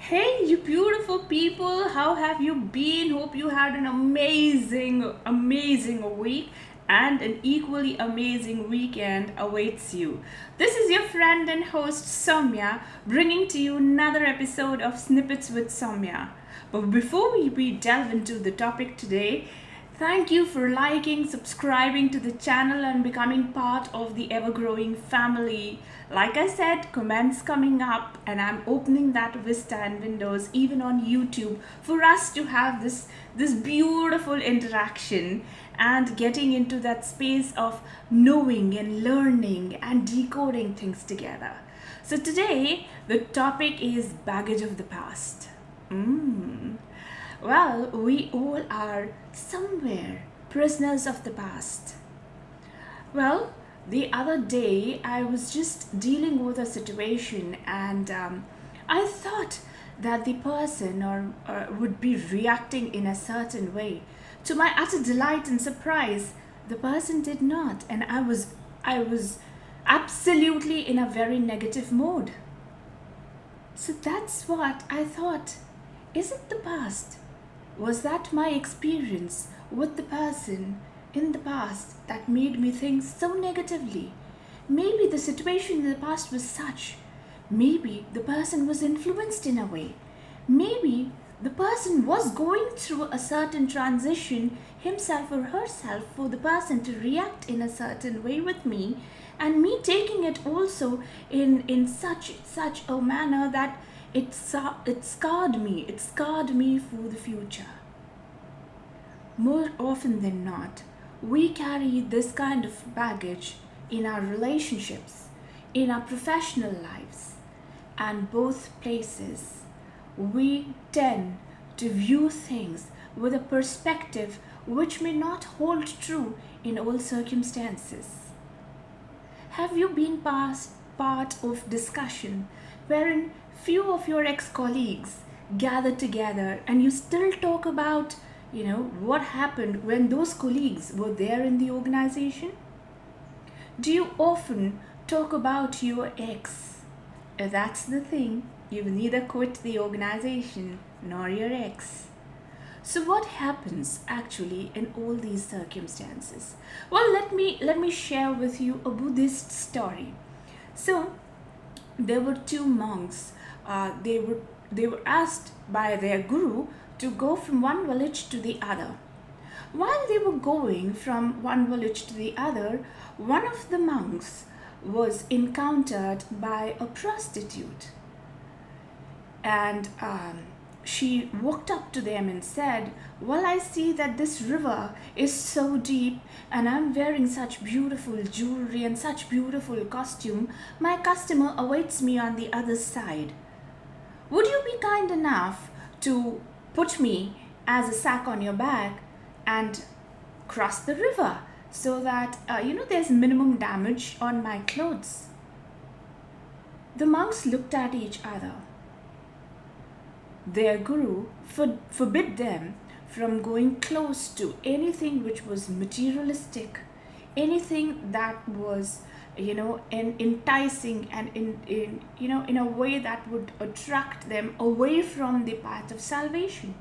Hey, you beautiful people, how have you been? Hope you had an amazing week and an equally amazing weekend awaits you. This is your friend and host Saumya bringing to you another episode of Snippets with Saumya. But before we delve into the topic today, thank you for liking, subscribing to the channel, and becoming part of the ever growing family. Like I said, comments coming up, and I'm opening that vista and windows even on YouTube for us to have this beautiful interaction and getting into that space of knowing and learning and decoding things together. So today the topic is baggage of the past. Well, we all are somewhere prisoners of the past. Well, the other day I was just dealing with a situation and I thought that the person would be reacting in a certain way. To my utter delight and surprise, the person did not, and I was absolutely in a very negative mode. So that's what I thought. Is it the past? Was that my experience with the person in the past that made me think so negatively? Maybe the situation in the past was such. Maybe the person was influenced in a way. Maybe the person was going through a certain transition himself or herself for the person to react in a certain way with me, and me taking it also in such a manner that it scarred me for the future. More often than not, we carry this kind of baggage in our relationships, in our professional lives, and both places. We tend to view things with a perspective which may not hold true in all circumstances. Have you been part of discussion wherein few of your ex-colleagues gather together and you still talk about, what happened when those colleagues were there in the organization? Do you often talk about your ex? That's the thing. You neither quit the organization nor your ex. So what happens actually in all these circumstances? Well, let me share with you a Buddhist story. So there were two monks. They were asked by their guru to go from one village to the other. While they were going from one village to the other, one of the monks was encountered by a prostitute, and she walked up to them and said, "Well, I see that this river is so deep and I'm wearing such beautiful jewelry and such beautiful costume. My customer awaits me on the other side. Would you be kind enough to put me as a sack on your back and cross the river so that, there's minimum damage on my clothes?" The monks looked at each other. Their guru forbid them from going close to anything which was materialistic, anything that was, enticing and in a way that would attract them away from the path of salvation.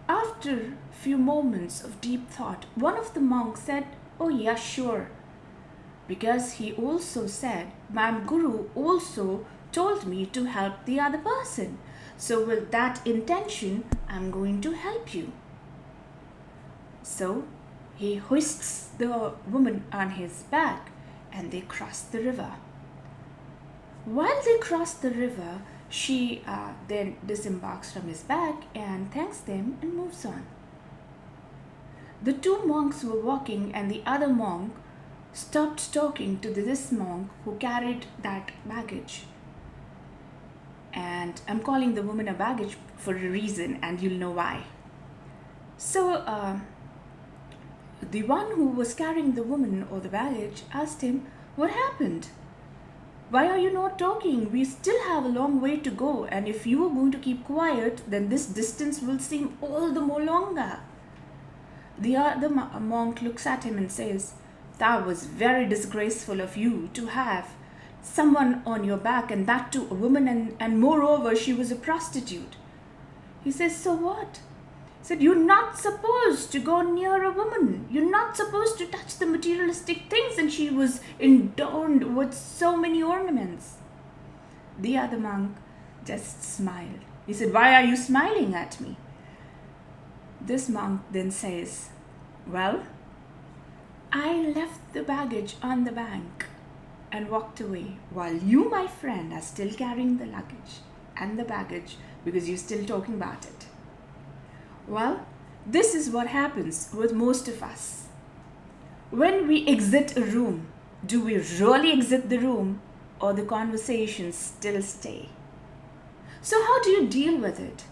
After few moments of deep thought, one of the monks said, "Oh yeah, sure," because he also said, "My guru also told me to help the other person. So with that intention, I'm going to help you." So he hoists the woman on his back and they cross the river. While they cross the river, she then disembarks from his back and thanks them and moves on. The two monks were walking and the other monk stopped talking to this monk who carried that baggage. And I'm calling the woman a baggage for a reason, and you'll know why. So the one who was carrying the woman or the baggage asked him, "What happened? Why are you not talking? We still have a long way to go, and if you are going to keep quiet, then this distance will seem all the more longer." The other monk looks at him and says, "That was very disgraceful of you to have someone on your back, and that too a woman, and moreover she was a prostitute. He says, so what? He said, you're not supposed to go near a woman. You're not supposed to touch the materialistic things. And she was adorned with so many ornaments. The other monk just smiled. He said, why are you smiling at me? This monk then says, well, I left the baggage on the bank and walked away while you, my friend, are still carrying the luggage and the baggage because you're still talking about it. Well, this is what happens with most of us. When we exit a room, do we really exit the room, or the conversations still stay? So how do you deal with it?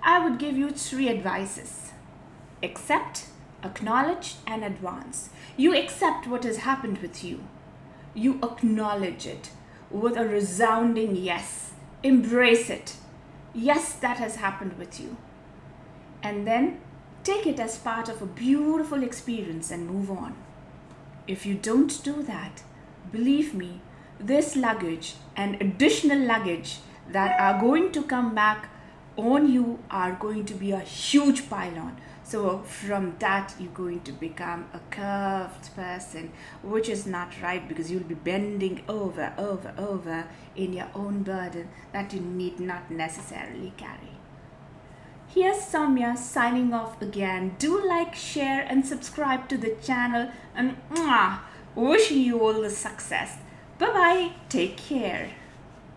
I would give you 3 advices. Accept, acknowledge, and advance. You accept what has happened with you. You acknowledge it with a resounding yes. Embrace it. Yes, that has happened with you. And then take it as part of a beautiful experience and move on. If you don't do that, believe me, this luggage and additional luggage that are going to come back on you are going to be a huge pile-on. So from that, you're going to become a curved person, which is not right, because you'll be bending over in your own burden that you need not necessarily carry. Here's Saumya signing off again. Do like, share, and subscribe to the channel, and wishing you all the success. Bye-bye. Take care.